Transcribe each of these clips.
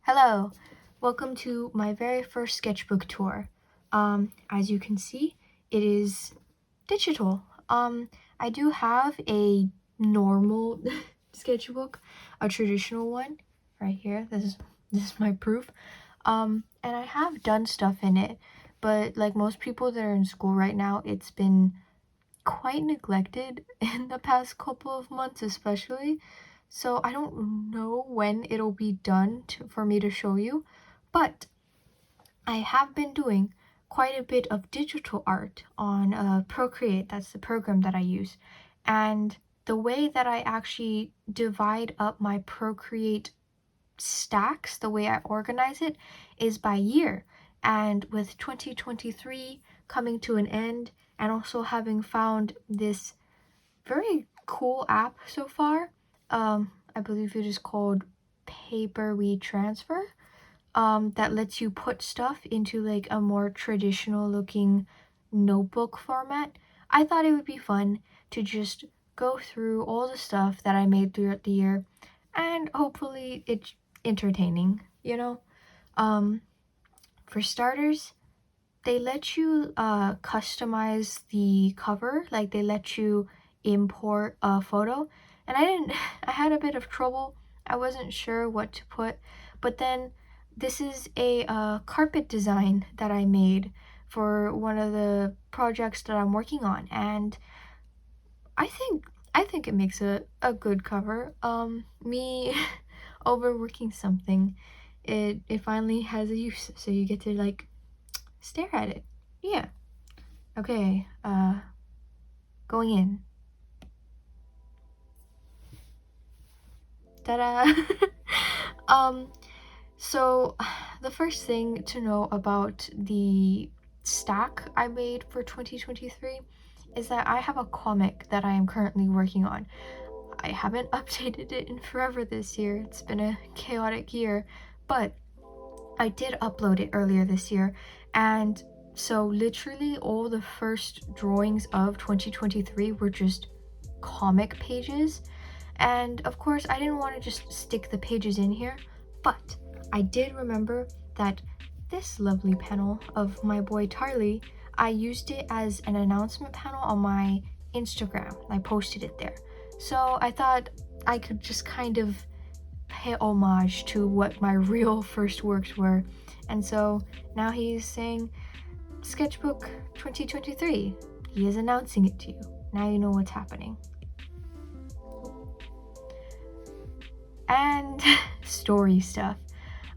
Hello, welcome to my very first sketchbook tour. As you can see, it is digital. I do have a normal sketchbook, a traditional one, right here. This is my proof. And I have done stuff in it, but like most people that are in school right now, it's been quite neglected in the past couple of months, especially. So I don't know when it'll be done for me to show you, but I have been doing quite a bit of digital art on Procreate. That's the program that I use. And the way that I actually divide up my Procreate stacks, the way I organize it, is by year. And with 2023 coming to an end, and also having found this very cool app so far, I believe it is called Paper We Transfer, that lets you put stuff into like a more traditional looking notebook format. I thought it would be fun to just go through all the stuff that I made throughout the year, and hopefully it's entertaining, you know? For starters, they let you customize the cover, like they let you import a photo, and I had a bit of trouble. I wasn't sure what to put, but then this is a carpet design that I made for one of the projects that I'm working on, and I think it makes a good cover. Me overworking something, it finally has a use, so you get to like stare at it. Yeah. Okay, going in. Ta-da! um, so the first thing to know about the stack I made for 2023 is that I have a comic that I am currently working on. I haven't updated it in forever this year. It's been a chaotic year, but I did upload it earlier this year, and so literally all the first drawings of 2023 were just comic pages. And of course, I didn't want to just stick the pages in here, but I did remember that this lovely panel of my boy Tarly, I used it as an announcement panel on my Instagram. I posted it there. So I thought I could just kind of pay homage to what my real first works were. And so now he's saying Sketchbook 2023. He is announcing it to you. Now you know what's happening. And story stuff.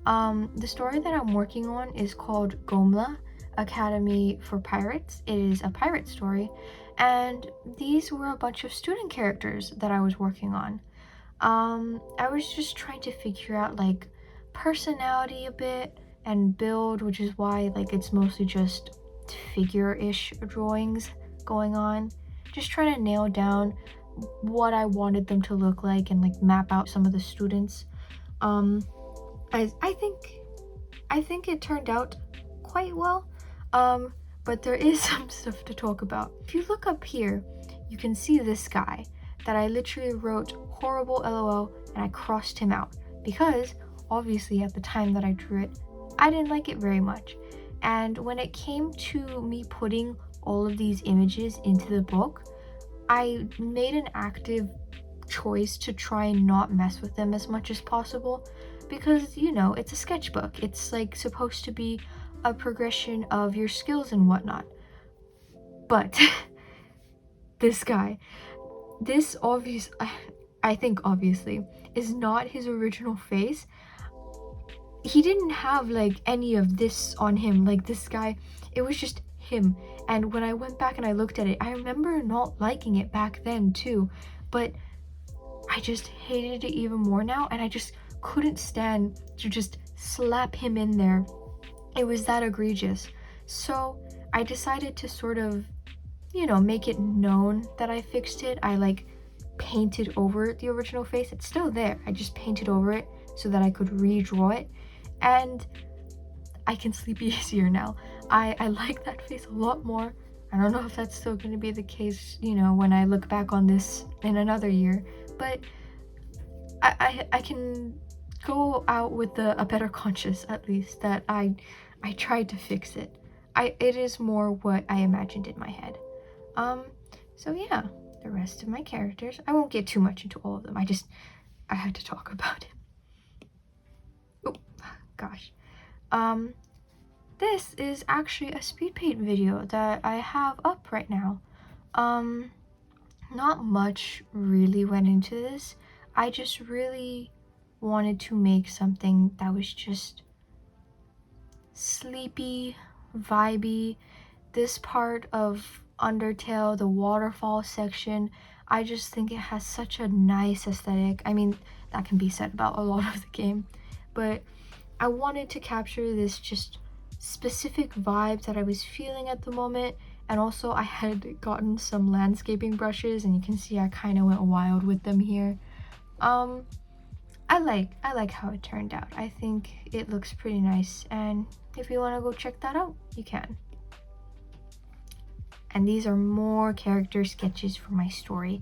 The story that I'm working on is called Gomla Academy for Pirates. It is a pirate story, and these were a bunch of student characters that I was working on. I was just trying to figure out like personality a bit and build, which is why like it's mostly just figure-ish drawings going on. Just trying to nail down what I wanted them to look like and like map out some of the students. I think it turned out quite well. But there is some stuff to talk about. If you look up here, you can see this guy that I literally wrote horrible LOL and I crossed him out because obviously at the time that I drew it, I didn't like it very much. And when it came to me putting all of these images into the book, I made an active choice to try and not mess with them as much as possible because, you know, it's a sketchbook. It's like supposed to be a progression of your skills and whatnot. But this guy, I think obviously, is not his original face. He didn't have like any of this on him, like this guy, it was just him. And when I went back and I looked at it, I remember not liking it back then too, but I just hated it even more now, and I just couldn't stand to just slap him in there. It was that egregious. So I decided to sort of, you know, make it known that I fixed it. I like painted over the original face. It's still there. I just painted over it so that I could redraw it, and I can sleep easier now. I like that face a lot more. I don't know if that's still going to be the case, you know, when I look back on this in another year, but I can go out with a better conscience, at least, that I tried to fix it. It is more what I imagined in my head. So yeah, the rest of my characters, I won't get too much into all of them. I had to talk about it. Oh gosh. This is actually a speed paint video that I have up right now. Not much really went into this. I just really wanted to make something that was just sleepy, vibey. This part of Undertale, the waterfall section, I just think it has such a nice aesthetic. I mean, that can be said about a lot of the game, but I wanted to capture this just specific vibe that I was feeling at the moment. And also I had gotten some landscaping brushes, and you can see I kind of went wild with them here. I like how it turned out. I think it looks pretty nice, and if you want to go check that out, you can. And these are more character sketches for my story.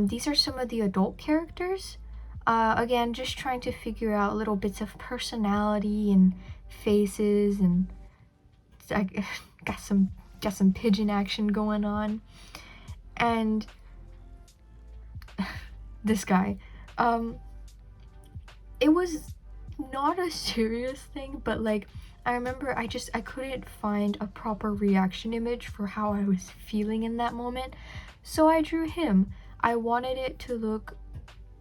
These are some of the adult characters. Again, just trying to figure out little bits of personality and faces, and I got some pigeon action going on. And this guy, it was not a serious thing, but like I remember I couldn't find a proper reaction image for how I was feeling in that moment, so I drew him. I wanted it to look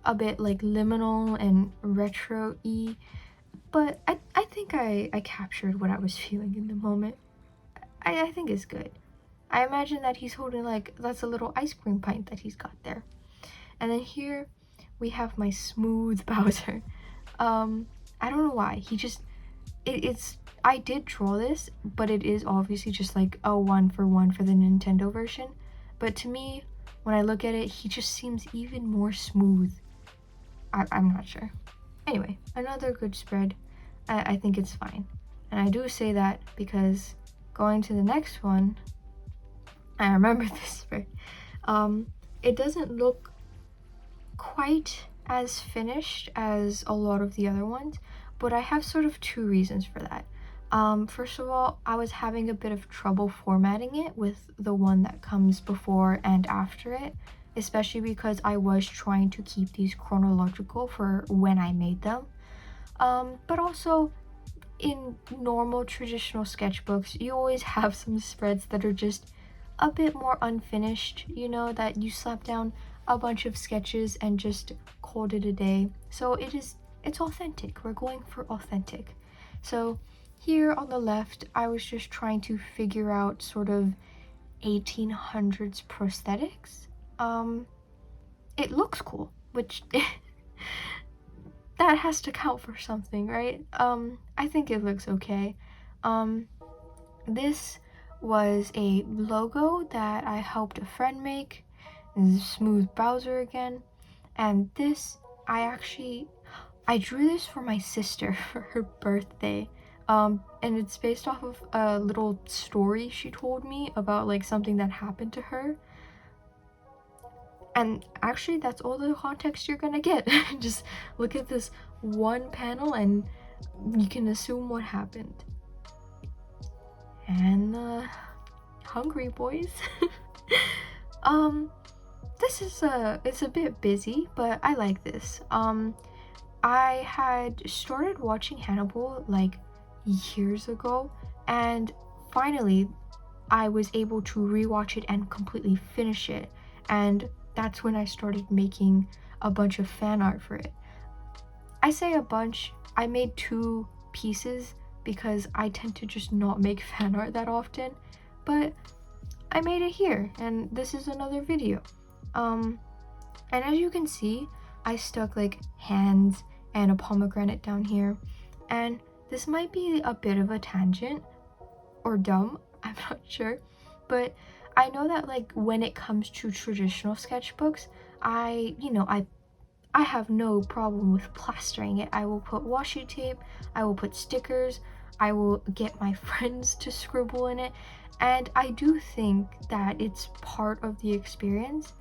a bit like liminal and retro-y, but I think I captured what I was feeling in the moment. I think it's good. I imagine that he's holding, like, that's a little ice cream pint that he's got there. And then here we have my smooth Bowser. I don't know why, he just, it's, I did draw this, but it is obviously just like a 1-for-1 for the Nintendo version. But to me, when I look at it, he just seems even more smooth. I'm not sure. Anyway, another good spread. I think it's fine. And I do say that because going to the next one, I remember this spread. It doesn't look quite as finished as a lot of the other ones, but I have sort of two reasons for that. First of all, I was having a bit of trouble formatting it with the one that comes before and after it, especially because I was trying to keep these chronological for when I made them. But also, in normal traditional sketchbooks, you always have some spreads that are just a bit more unfinished, you know, that you slap down a bunch of sketches and just called it a day. So it's authentic. We're going for authentic. So here on the left, I was just trying to figure out sort of 1800s prosthetics. It looks cool, which that has to count for something, right? I think it looks okay. This was a logo that I helped a friend make. This is Smooth Bowser again. And this, I drew this for my sister for her birthday. And it's based off of a little story she told me about like something that happened to her. And actually, that's all the context you're gonna get. Just look at this one panel and you can assume what happened. And hungry boys. This is it's a bit busy, but I like this. I had started watching Hannibal like years ago, and finally I was able to rewatch it and completely finish it, and that's when I started making a bunch of fan art for it. I say a bunch, I made 2 pieces because I tend to just not make fan art that often, but I made it here, and this is another video. And as you can see, I stuck like hands and a pomegranate down here, and this might be a bit of a tangent or dumb, I'm not sure, but I know that like when it comes to traditional sketchbooks, I have no problem with plastering it. I will put washi tape, I will put stickers, I will get my friends to scribble in it, and I do think that it's part of the experience,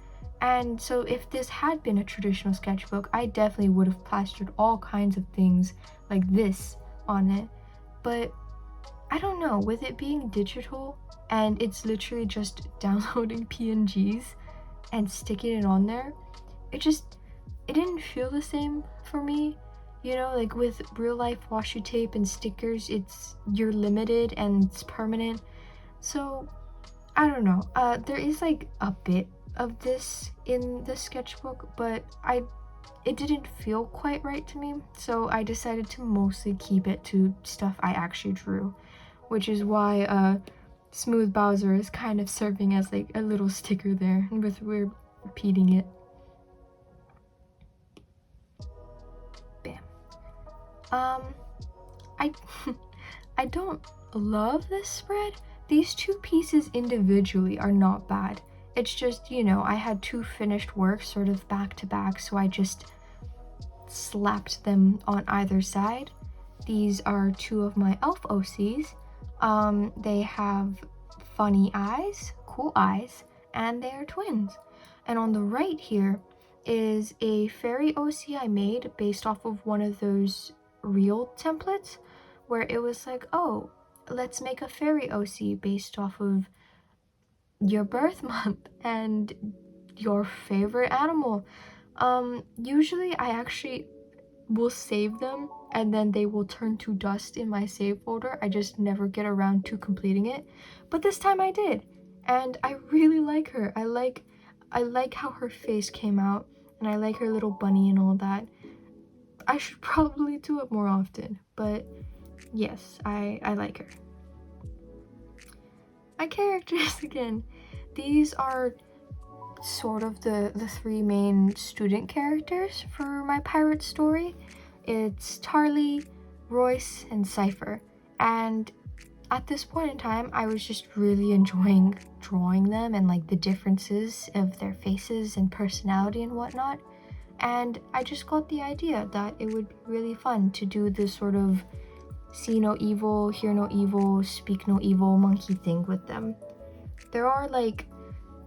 And so if this had been a traditional sketchbook, I definitely would have plastered all kinds of things like this on it. But I don't know, with it being digital and it's literally just downloading PNGs and sticking it on there, it didn't feel the same for me. You know, like with real life washi tape and stickers, you're limited and it's permanent. So I don't know. There is like a bit of this in the sketchbook, but it didn't feel quite right to me, so I decided to mostly keep it to stuff I actually drew, which is why Smooth Bowser is kind of serving as like a little sticker there, with we're repeating it. Bam. I I don't love this spread. These two pieces individually are not bad. It's just, you know, I had two finished works sort of back to back, so I just slapped them on either side. These are two of my elf OCs. They have funny eyes, cool eyes, and they are twins. And on the right here is a fairy OC I made based off of one of those real templates where it was like, oh, let's make a fairy OC based off of your birth month and your favorite animal. Usually I actually will save them and then they will turn to dust in my save folder. I just never get around to completing it. But this time I did. And I really like her. I like how her face came out, and I like her little bunny and all that. I should probably do it more often, but yes, I like her. My characters again. These are sort of the three main student characters for my pirate story. It's Tarly, Royce, and Cypher. And at this point in time, I was just really enjoying drawing them and like the differences of their faces and personality and whatnot. And I just got the idea that it would be really fun to do this sort of see no evil, hear no evil, speak no evil monkey thing with them. There are like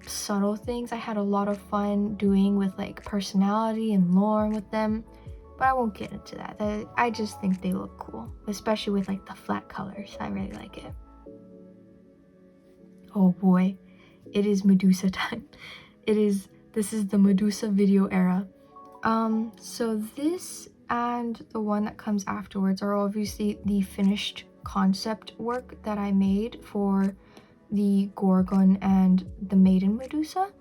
subtle things I had a lot of fun doing with like personality and lore with them, but I won't get into that. I just think they look cool, especially with like the flat colors. I really like it. Oh boy, it is Medusa time. This is the Medusa video era. So this and the one that comes afterwards are obviously the finished concept work that I made for the Gorgon and the Maiden Medusa.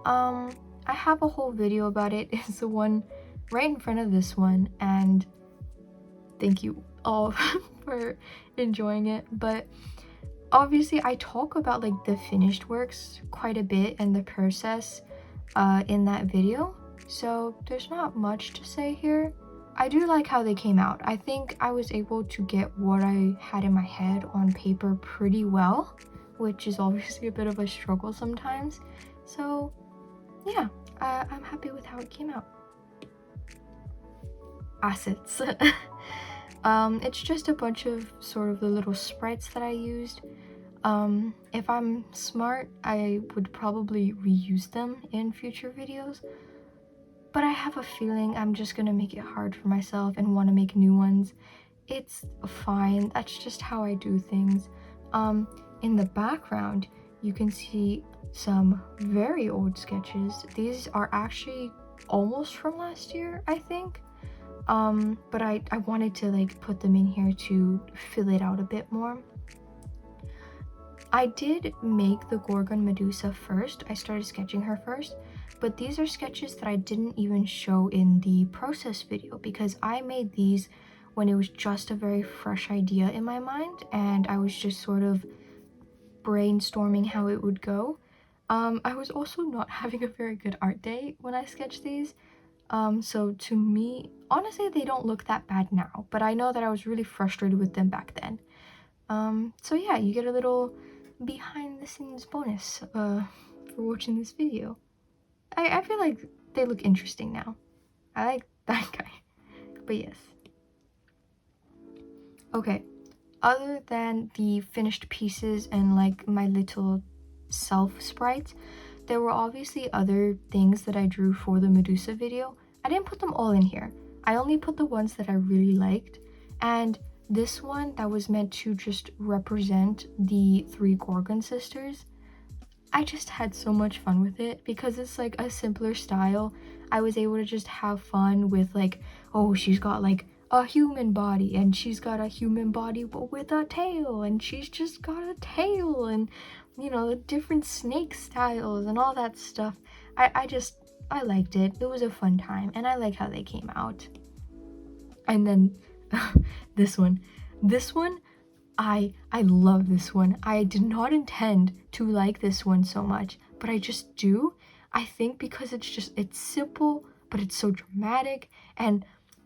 I have a whole video about it. It's the one right in front of this one, and thank you all for enjoying it. But obviously I talk about like the finished works quite a bit and the process in that video, so there's not much to say here. I do like how they came out. I think I was able to get what I had in my head on paper pretty well, which is obviously a bit of a struggle sometimes. So yeah, I'm happy with how it came out. Assets. It's just a bunch of sort of the little sprites that I used. If I'm smart, I would probably reuse them in future videos, but I have a feeling I'm just gonna make it hard for myself and want to make new ones. It's fine, that's just how I do things. In the background, you can see some very old sketches. These are actually almost from last year, I think. But I wanted to like put them in here to fill it out a bit more. I did make the Gorgon Medusa first. I started sketching her first, but these are sketches that I didn't even show in the process video because I made these when it was just a very fresh idea in my mind and I was just sort of brainstorming how it would go. I was also not having a very good art day when I sketched these. So to me, honestly, they don't look that bad now, but I know that I was really frustrated with them back then. So yeah, you get a little behind the scenes bonus for watching this video. I feel like they look interesting now. I like that guy. But yes. Okay, other than the finished pieces and like my little self sprites, there were obviously other things that I drew for the Medusa video. I didn't put them all in here. I only put the ones that I really liked, and this one that was meant to just represent the 3 Gorgon sisters, I just had so much fun with it because it's like a simpler style. I was able to just have fun with like, oh, she's got like a human body and she's got a human body but with a tail, and she's just got a tail, and you know, the different snake styles and all that stuff. I liked it. It was a fun time, and I like how they came out. And then this one I love this one. I did not intend to like this one so much, but I just do. I think because it's simple, but it's so dramatic, and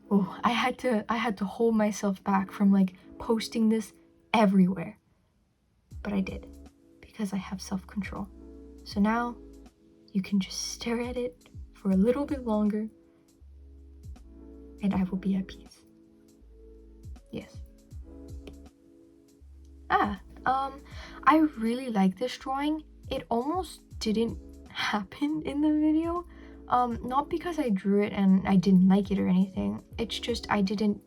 oh, I had to hold myself back from like posting this everywhere. But I did, because I have self-control. So now you can just stare at it for a little bit longer, and I will be at peace. Yes. I really like this drawing. It almost didn't happen in the video. Not because I drew it and I didn't like it or anything. It's just I didn't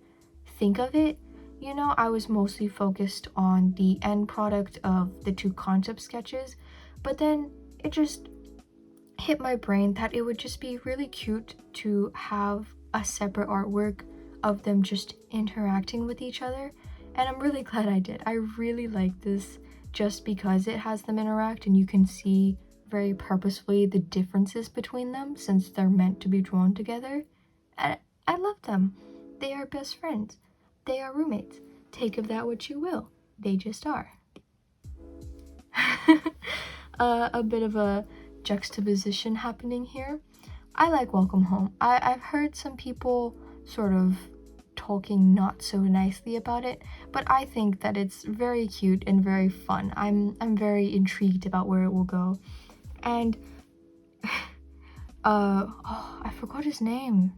think of it. You know, I was mostly focused on the end product of the 2 concept sketches, but then it just hit my brain that it would just be really cute to have a separate artwork of them just interacting with each other. And I'm really glad I did. I really like this just because it has them interact, and you can see very purposefully the differences between them since they're meant to be drawn together. And I love them. They are best friends. They are roommates. Take of that what you will. They just are. A bit of a juxtaposition happening here. I like Welcome Home. I've heard some people sort of talking not so nicely about it, but I think that it's very cute and very fun. I'm very intrigued about where it will go. And oh, I forgot his name.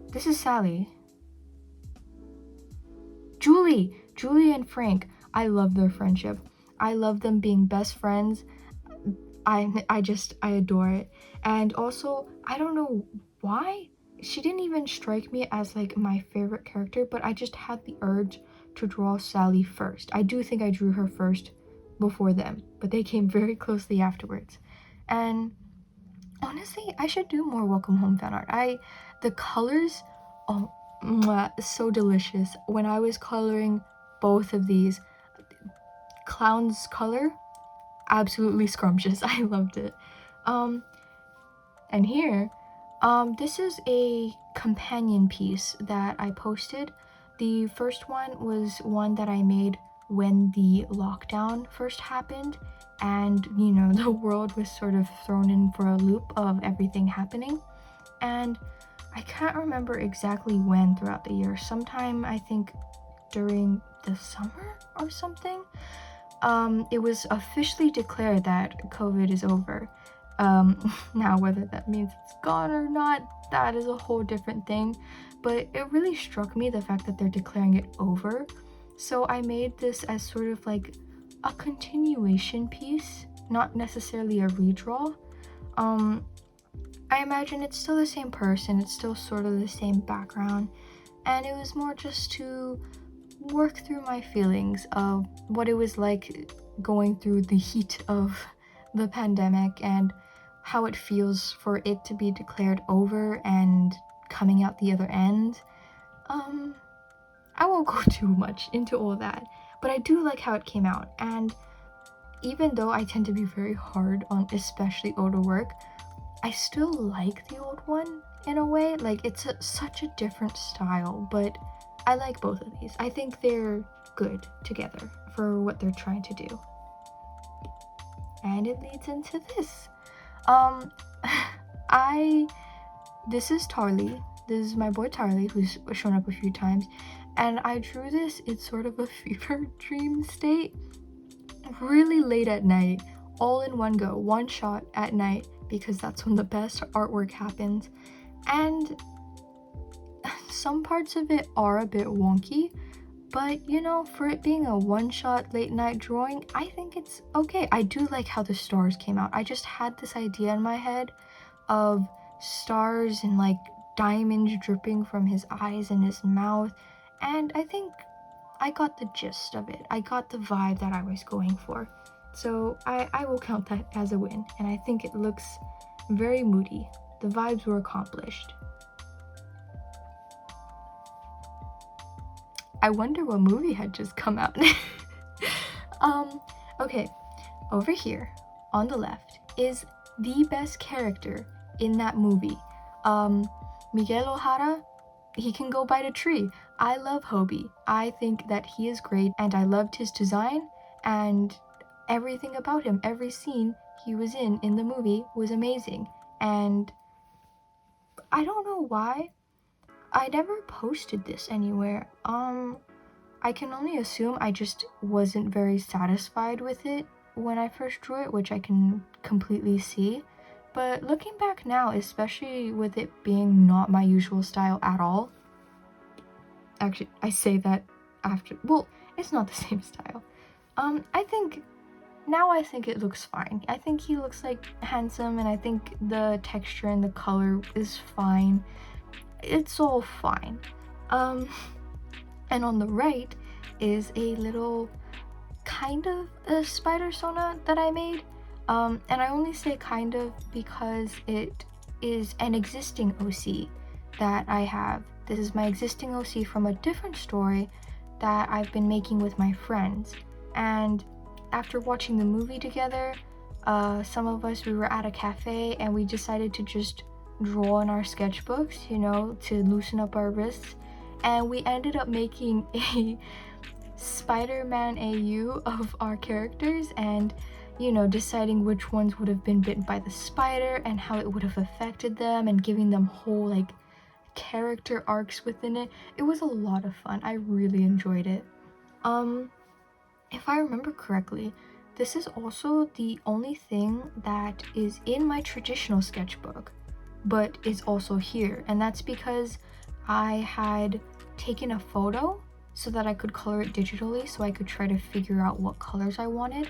This is Sally. Julie and Frank. I love their friendship. I love them being best friends. I adore it. And also, I don't know why she didn't even strike me as like my favorite character, but I just had the urge to draw Sally first. I do think I drew her first before them, but they came very closely afterwards. And honestly, I should do more Welcome Home fan art. The colors, oh, mwah, so delicious. When I was coloring both of these, Clown's color, absolutely scrumptious. I loved it. And here, this is a companion piece that I posted. The first one was one that I made when the lockdown first happened, and you know, the world was sort of thrown in for a loop of everything happening. And I can't remember exactly when throughout the year. Sometime, I think, during the summer or something. It was officially declared that COVID is over. Now, whether that means it's gone or not, that is a whole different thing. But it really struck me, the fact that they're declaring it over. So I made this as sort of like a continuation piece, not necessarily a redraw. I imagine it's still the same person, it's still sort of the same background, and it was more just to work through my feelings of what it was like going through the heat of the pandemic and how it feels for it to be declared over and coming out the other end. I won't go too much into all that, but I do like how it came out. And even though I tend to be very hard on especially older work, I still like the old one in a way. Like, it's such a different style, but I like both of these. I think they're good together for what they're trying to do. And it leads into this. This is Tarly. This is my boy Tarly, who's shown up a few times. And I drew this in sort of a fever dream state. Really late at night, all in one go, one shot at night, because that's when the best artwork happens. And some parts of it are a bit wonky, But you know, for it being a one-shot late night drawing, I think it's okay. I do like how the stars came out. I just had this idea in my head of stars and like diamonds dripping from his eyes and his mouth, and I think I got the gist of it. I got the vibe that I was going for. So I will count that as a win, and I think it looks very moody. The vibes were accomplished. I wonder what movie had just come out. Okay, over here on the left is the best character in that movie. Miguel O'Hara, he can go bite a tree. I love Hobie. I think that he is great, and I loved his design and everything about him. Every scene he was in the movie was amazing. And I don't know why I never posted this anywhere. I can only assume I just wasn't very satisfied with it when I first drew it, which I can completely see. But looking back now, especially with it being not my usual style at all, actually, I say that after, well, it's not the same style. I think it looks fine. I think he looks like handsome, and I think the texture and the color is fine. It's all fine. And on the right is a little kind of a spider sona that I made. And I only say kind of because it is an existing OC that I have. This is my existing OC from a different story that I've been making with my friends. And after watching the movie together, some of us, we were at a cafe and we decided to just draw in our sketchbooks, you know, to loosen up our wrists. And we ended up making a Spider-Man AU of our characters, and you know, deciding which ones would have been bitten by the spider and how it would have affected them, and giving them whole like character arcs within it. It was a lot of fun. I really enjoyed it. If I remember correctly, this is also the only thing that is in my traditional sketchbook, but is also here, and that's because I had taken a photo so that I could color it digitally, so I could try to figure out what colors I wanted.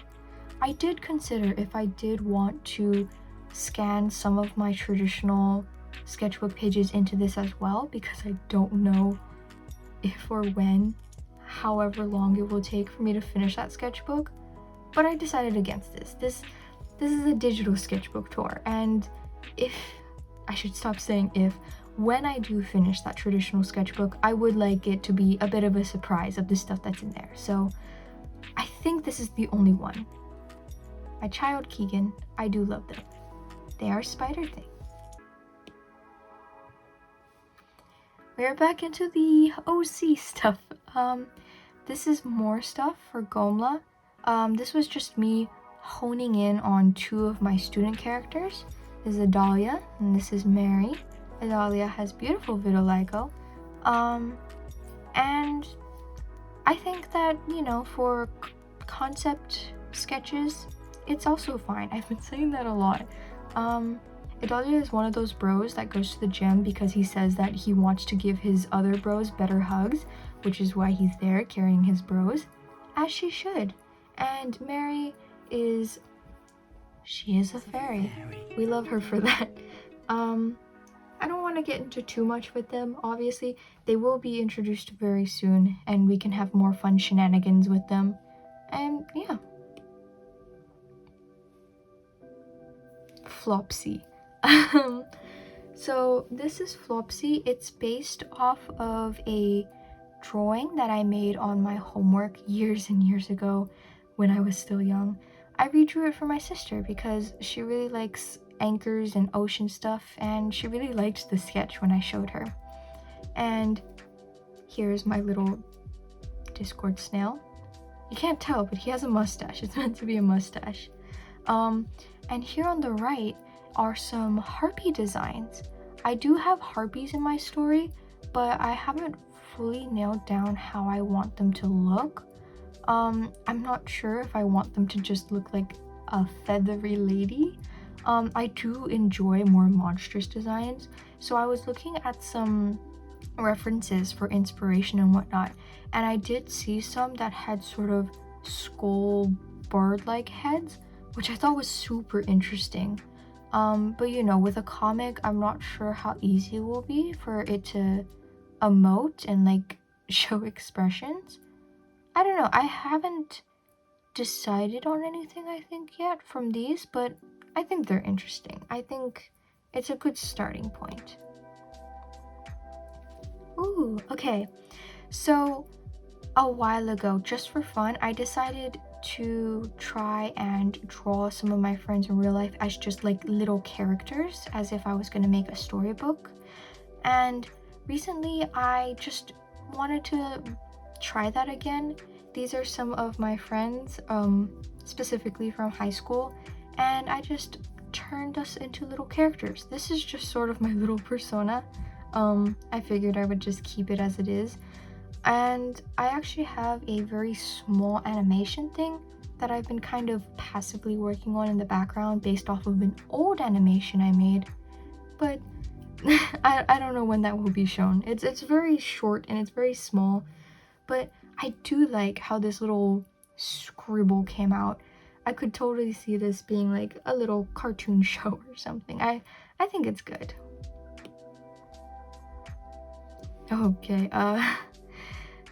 I did consider if I did want to scan some of my traditional sketchbook pages into this as well, because I don't know if or when, however long it will take for me to finish that sketchbook, but I decided against this. This is a digital sketchbook tour, and if, I should stop saying if, when I do finish that traditional sketchbook, I would like it to be a bit of a surprise of the stuff that's in there. So I think this is the only one. My child Keegan, I do love them. They are spider thing. We're back into the OC stuff. This is more stuff for Gomla. This was just me honing in on two of my student characters. This is Adalia, and this is Mary. Adalia has beautiful vitiligo. And I think that, you know, for concept sketches, it's also fine. I've been saying that a lot. Adalia is one of those bros that goes to the gym because he says that he wants to give his other bros better hugs, which is why he's there carrying his bros, as she should. And Mary is, she is a fairy. We love her for that. I don't want to get into too much with them. Obviously, they will be introduced very soon, and we can have more fun shenanigans with them. And yeah. Flopsy. So this is Flopsy. It's based off of a drawing that I made on my homework years and years ago when I was still young. I redrew it for my sister because she really likes anchors and ocean stuff, and she really liked the sketch when I showed her. And here's my little Discord snail. You can't tell, but he has a mustache. It's meant to be a mustache. And here on the right are some harpy designs. I do have harpies in my story, but I haven't fully nailed down how I want them to look. I'm not sure if I want them to just look like a feathery lady. I do enjoy more monstrous designs, so I was looking at some references for inspiration and whatnot, and I did see some that had sort of skull bird-like heads, which I thought was super interesting. But you know, with a comic, I'm not sure how easy it will be for it to emote and like show expressions. I don't know, I haven't decided on anything I think yet from these, but I think they're interesting. I think it's a good starting point. Ooh, okay. So a while ago, just for fun, I decided to try and draw some of my friends in real life as just like little characters, as if I was going to make a storybook. And recently I just wanted to try that again. These are some of my friends, specifically from high school, and I just turned us into little characters. This is just sort of my little persona. I figured I would just keep it as it is. And I actually have a very small animation thing that I've been kind of passively working on in the background based off of an old animation I made, but I don't know when that will be shown. It's very short and it's very small, but I do like how this little scribble came out. I could totally see this being like a little cartoon show or something. I think it's good. Okay,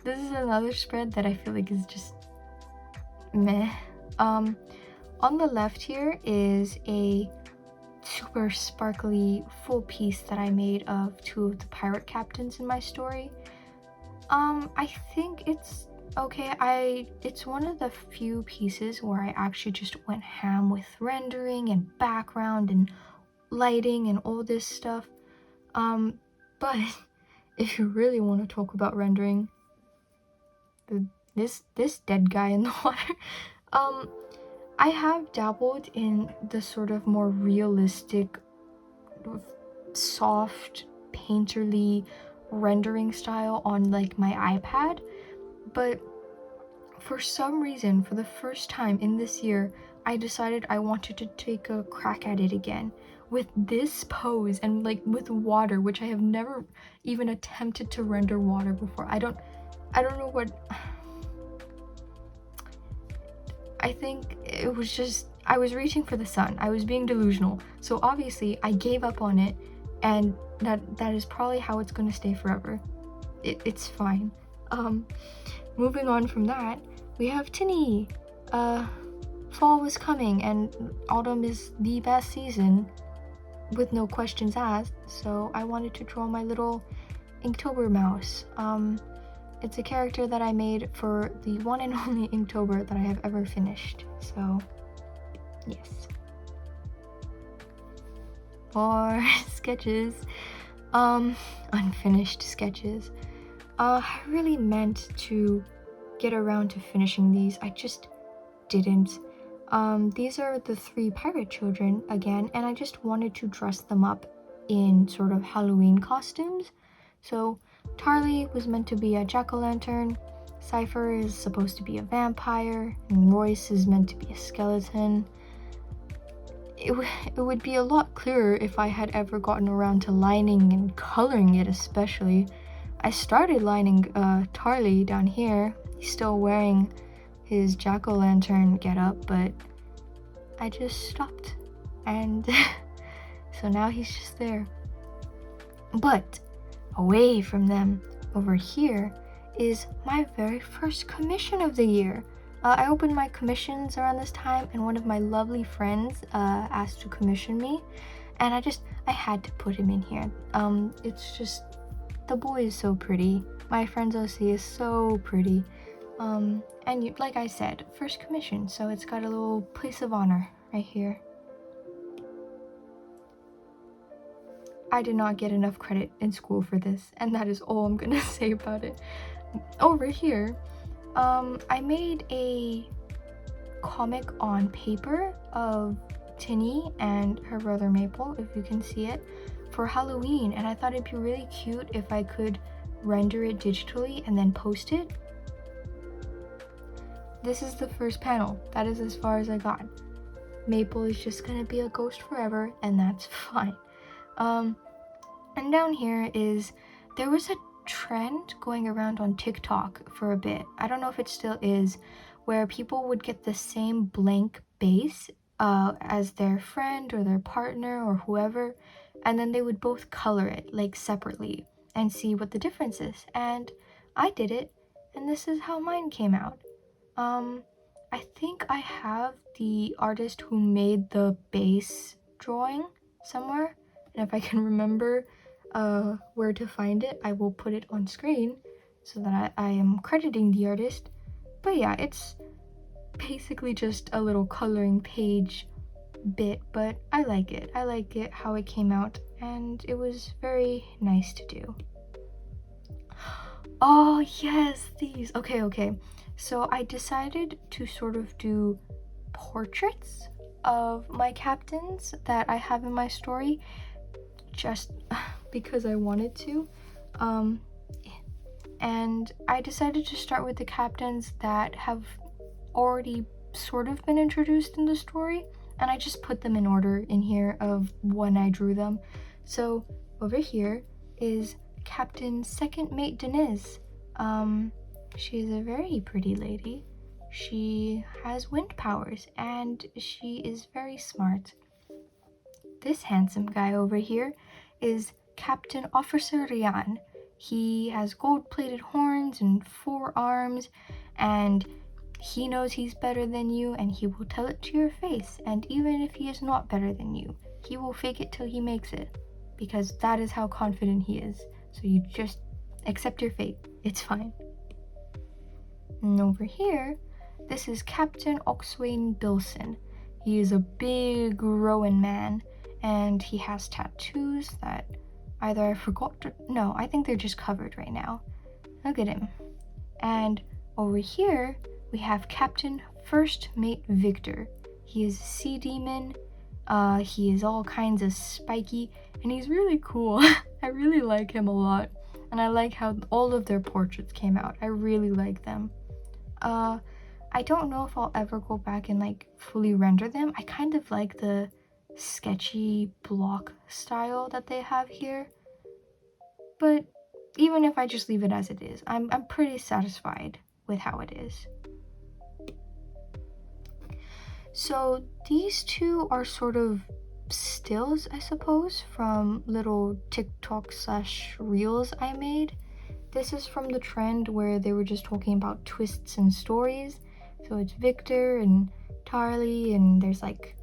this is another spread that I feel like is just meh. On the left here is a super sparkly full piece that I made of two of the pirate captains in my story. I think it's okay. It's one of the few pieces where I actually just went ham with rendering and background and lighting and all this stuff. But if you really want to talk about rendering, this dead guy in the water, I have dabbled in the sort of more realistic, soft, painterly rendering style on like my iPad, but for some reason, for the first time in this year, I decided I wanted to take a crack at it again with this pose and like with water, which I have never even attempted to render water before. I don't know what. I think it was just, I was reaching for the sun. I was being delusional. So obviously I gave up on it, and that is probably how it's gonna stay forever. It's fine. Moving on from that, we have Tinny. Fall was coming and autumn is the best season with no questions asked, so I wanted to draw my little Inktober mouse. It's a character that I made for the one and only Inktober that I have ever finished, so yes. More sketches. Unfinished sketches. I really meant to get around to finishing these, I just didn't. These are the three pirate children again, and I just wanted to dress them up in sort of Halloween costumes. So Tarly was meant to be a jack-o'-lantern, Cypher is supposed to be a vampire, and Royce is meant to be a skeleton. It would be a lot clearer if I had ever gotten around to lining and coloring it, especially. I started lining Tarly down here. He's still wearing his jack-o'-lantern getup, but I just stopped, and so now he's just there. But away from them, over here, is my very first commission of the year. I opened my commissions around this time, and one of my lovely friends asked to commission me, and I had to put him in here. It's just, the boy is so pretty. My friend's OC is so pretty. And like I said, first commission, so it's got a little place of honor right here. I did not get enough credit in school for this, and that is all I'm gonna say about it. Over here, I made a comic on paper of Tinny and her brother Maple, if you can see it, for Halloween, and I thought it'd be really cute if I could render it digitally and then post it. This is the first panel. That is as far as I got. Maple is just gonna be a ghost forever, and that's fine. And down here is there was a trend going around on TikTok for a bit. I don't know if it still is, where people would get the same blank base as their friend or their partner or whoever, and then they would both color it like separately and see what the difference is. And I did it, and this is how mine came out. I think I have the artist who made the base drawing somewhere, and if I can remember where to find it, I will put it on screen so that I am crediting the artist. But yeah, it's basically just a little coloring page bit, but I like it. I like it how it came out, and it was very nice to do. Oh yes, these. Okay. So I decided to sort of do portraits of my captains that I have in my story, just because I wanted to. And I decided to start with the captains that have already sort of been introduced in the story, and I just put them in order in here of when I drew them. So over here is Captain Second Mate Denise. She is a very pretty lady. She has wind powers and she is very smart. This handsome guy over here is Captain Officer Rian. He has gold-plated horns and 4 arms, and he knows he's better than you, and he will tell it to your face. And even if he is not better than you, he will fake it till he makes it, because that is how confident he is. So you just accept your fate. It's fine. And over here, this is Captain Oxwayne Bilson. He is a big Rowan man, and he has tattoos that either I forgot to... No, I think they're just covered right now. Look at him. And over here, we have Captain First Mate Victor. He is a sea demon. He is all kinds of spiky, and he's really cool. I really like him a lot, and I like how all of their portraits came out. I really like them. I don't know if I'll ever go back and like fully render them. I kind of like the sketchy block style that they have here, but even if I just leave it as it is, I'm pretty satisfied with how it is. So these two are sort of stills, I suppose, from little TikTok/reels I made. This is from the trend where they were just talking about twists and stories. So it's Victor and Tarly, and there's like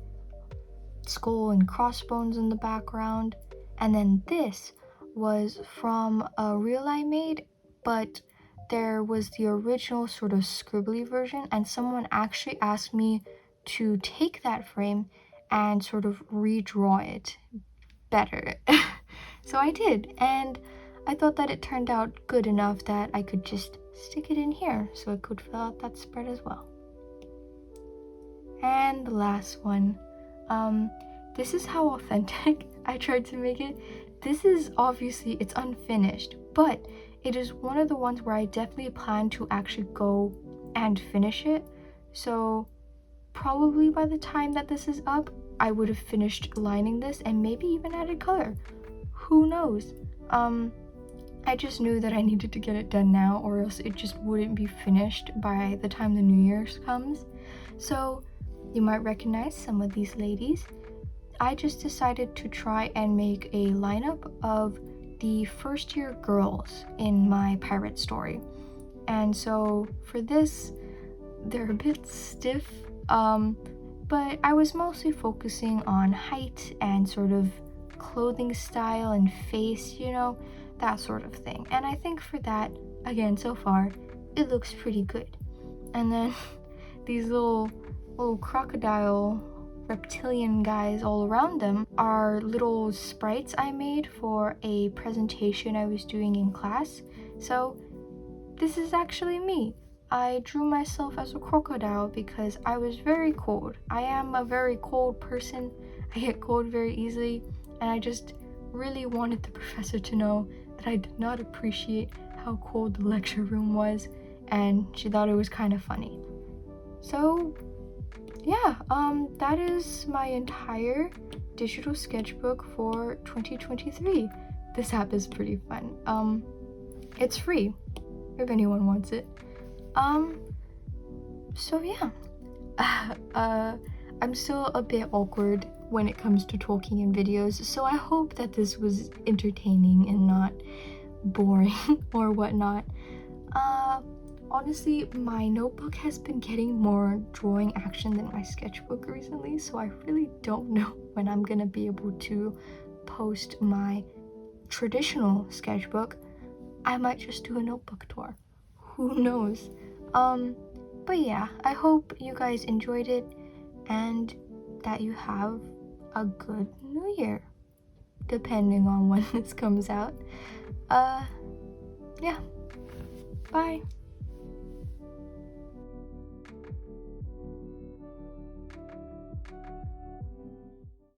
skull and crossbones in the background. And then this was from a reel I made, but there was the original sort of scribbly version, and someone actually asked me to take that frame and sort of redraw it better. So I did, and I thought that it turned out good enough that I could just stick it in here so it could fill out that spread as well. And the last one, this is how authentic I tried to make it. This is obviously, it's unfinished, but it is one of the ones where I definitely plan to actually go and finish it. So probably by the time that this is up, I would have finished lining this and maybe even added color. Who knows? I just knew that I needed to get it done now, or else it just wouldn't be finished by the time the New Year's comes. So you might recognize some of these ladies. I just decided to try and make a lineup of the first year girls in my pirate story. And so for this, they're a bit stiff, but I was mostly focusing on height and sort of clothing style and face, you know, that sort of thing. And I think for that, again, so far, it looks pretty good. And then these little crocodile reptilian guys all around them are little sprites I made for a presentation I was doing in class. So this is actually me. I drew myself as a crocodile because I was very cold. I am a very cold person. I get cold very easily, and I just really wanted the professor to know that I did not appreciate how cold the lecture room was, and she thought it was kind of funny. So yeah, that is my entire digital sketchbook for 2023. this app is pretty fun. It's free if anyone wants it. So yeah. I'm still a bit awkward when it comes to talking in videos, so I hope that this was entertaining and not boring or whatnot. Honestly, my notebook has been getting more drawing action than my sketchbook recently, so I really don't know when I'm gonna be able to post my traditional sketchbook. I might just do a notebook tour. Who knows? But yeah, I hope you guys enjoyed it and that you have a good new year, depending on when this comes out. Yeah, bye.